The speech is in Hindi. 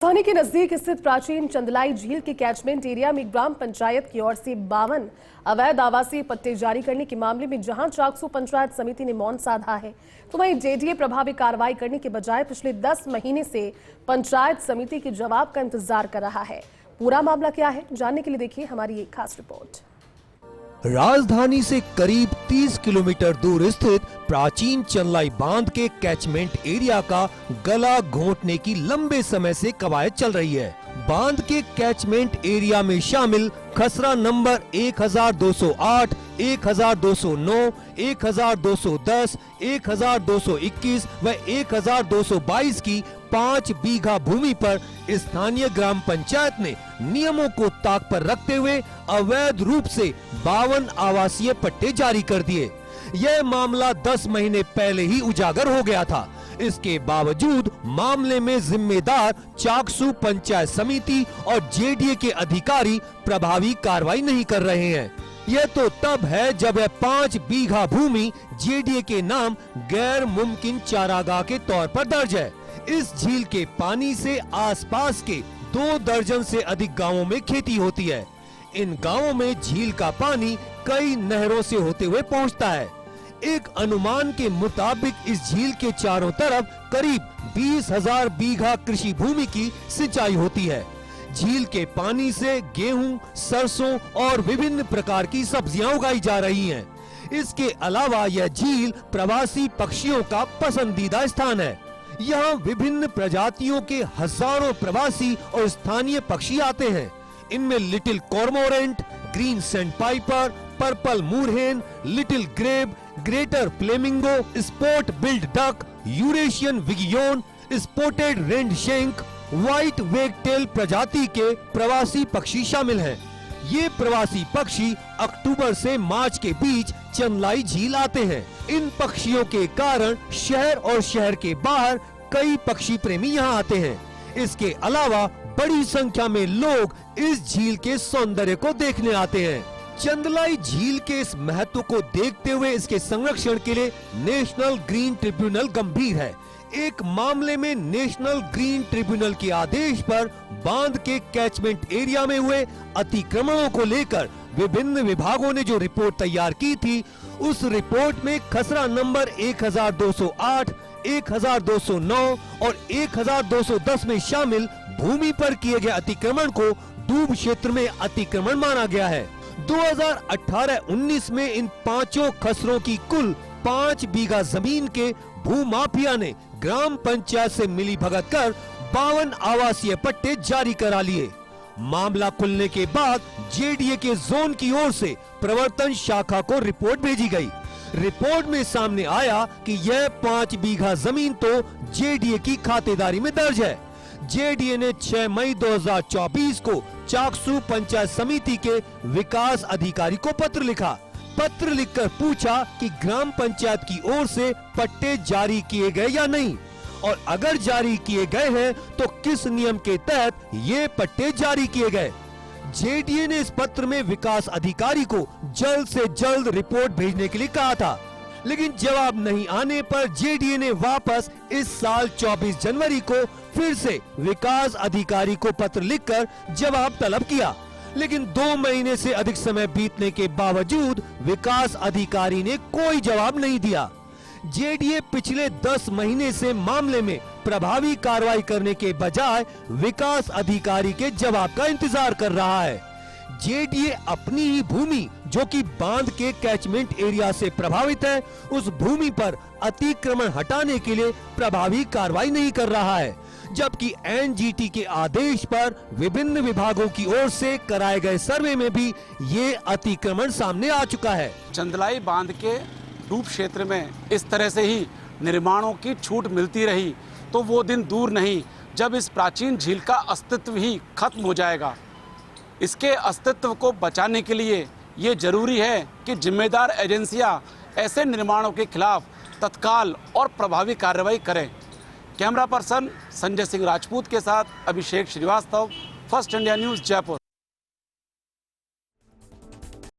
राजधानी के नजदीक स्थित प्राचीन चंदलाई झील के कैचमेंट एरिया में ग्राम पंचायत की ओर से 52 अवैध आवासीय पट्टे जारी करने के मामले में जहां चाकसू पंचायत समिति ने मौन साधा है, तो वहीं जेडीए प्रभावी कार्रवाई करने के बजाय पिछले 10 महीने से पंचायत समिति के जवाब का इंतजार कर रहा है। पूरा मामला क्या है, जानने के लिए देखिए हमारी एक खास रिपोर्ट। राजधानी से करीब 30 किलोमीटर दूर स्थित प्राचीन चंदलाई बांध के कैचमेंट एरिया का गला घोंटने की लंबे समय से कवायद चल रही है। बांध के कैचमेंट एरिया में शामिल खसरा नंबर 1208, 1209, 1210, 1221 व 1222 की 5 बीघा भूमि पर स्थानीय ग्राम पंचायत ने नियमों को ताक पर रखते हुए अवैध रूप से 52 आवासीय पट्टे जारी कर दिए। यह मामला 10 महीने पहले ही उजागर हो गया था। इसके बावजूद मामले में जिम्मेदार चाकसू पंचायत समिति और जेडीए के अधिकारी प्रभावी कार्रवाई नहीं कर रहे हैं। यह तो तब है जब यह 5 बीघा भूमि जेडीए के नाम गैर मुमकिन चारागाह के तौर पर दर्ज है। इस झील के पानी से आसपास के 2 दर्जन से अधिक गांवों में खेती होती है। इन गांवों में झील का पानी कई नहरों से होते हुए पहुंचता है। एक अनुमान के मुताबिक इस झील के चारों तरफ करीब 20,000 बीघा कृषि भूमि की सिंचाई होती है। झील के पानी से गेहूं, सरसों और विभिन्न प्रकार की सब्जियां उगाई जा रही हैं। इसके अलावा यह झील प्रवासी पक्षियों का पसंदीदा स्थान है। यहाँ विभिन्न प्रजातियों के हजारों प्रवासी और स्थानीय पक्षी आते हैं। इनमें little cormorant, green sandpiper, purple moorhen, little grebe, greater flamingo, spot billed duck, Eurasian wigeon, spotted redshank, white wagtail प्रजाति के प्रवासी पक्षी शामिल हैं। ये प्रवासी पक्षी अक्टूबर से मार्च के बीच चंदलाई झील आते हैं। इन पक्षियों के कारण शहर और शहर के बाहर कई पक्षी प्रेमी यहाँ आते हैं। इसके अलावा बड़ी संख्या में लोग इस झील के सौंदर्य को देखने आते हैं। चंदलाई झील के इस महत्व को देखते हुए इसके संरक्षण के लिए नेशनल ग्रीन ट्रिब्यूनल गंभीर है। एक मामले में नेशनल ग्रीन ट्रिब्यूनल के आदेश पर बांध के कैचमेंट एरिया में हुए अतिक्रमणों को लेकर विभिन्न विभागों ने जो रिपोर्ट तैयार की थी, उस रिपोर्ट में खसरा नंबर 1208, 1209 और 1210 में शामिल भूमि पर किए गए अतिक्रमण को डूब क्षेत्र में अतिक्रमण माना गया है। 2018-19 में इन 5 खसरों की कुल 5 बीघा जमीन के भूमाफिया ने ग्राम पंचायत से मिली भगत कर 52 आवासीय पट्टे जारी करा लिए। मामला खुलने के बाद जेडीए के जोन की ओर से प्रवर्तन शाखा को रिपोर्ट भेजी गई। रिपोर्ट में सामने आया कि यह 5 बीघा जमीन तो जेडीए की खातेदारी में दर्ज है। जेडीए ने 6 मई 2024 को चाकसू पंचायत समिति के विकास अधिकारी को पत्र लिखा। पत्र लिखकर पूछा कि ग्राम पंचायत की ओर से पट्टे जारी किए गए या नहीं, और अगर जारी किए गए हैं तो किस नियम के तहत ये पट्टे जारी किए गए। जेडीए ने इस पत्र में विकास अधिकारी को जल्द से जल्द रिपोर्ट भेजने के लिए कहा था, लेकिन जवाब नहीं आने पर जेडीए ने वापस इस साल 24 जनवरी को फिर से विकास अधिकारी को पत्र लिखकर जवाब तलब किया, लेकिन 2 महीने से अधिक समय बीतने के बावजूद विकास अधिकारी ने कोई जवाब नहीं दिया। जेडीए पिछले 10 महीने से मामले में प्रभावी कार्रवाई करने के बजाय विकास अधिकारी के जवाब का इंतजार कर रहा है। जेडीए अपनी ही भूमि जो कि बांध के कैचमेंट एरिया से प्रभावित है, उस भूमि पर अतिक्रमण हटाने के लिए प्रभावी कार्रवाई नहीं कर रहा है, जबकि एनजीटी के आदेश पर विभिन्न विभागों की ओर से कराए गए सर्वे में भी ये अतिक्रमण सामने आ चुका है। चंदलाई बांध के डूब क्षेत्र में इस तरह से ही निर्माणों की छूट मिलती रही तो वो दिन दूर नहीं जब इस प्राचीन झील का अस्तित्व ही खत्म हो जाएगा। इसके अस्तित्व को बचाने के लिए ये जरूरी है कि जिम्मेदार एजेंसियां ऐसे निर्माणों के खिलाफ तत्काल और प्रभावी कार्रवाई करें। कैमरा पर्सन संजय सिंह राजपूत के साथ Abhishek Srivastava, first India news, Jaipur.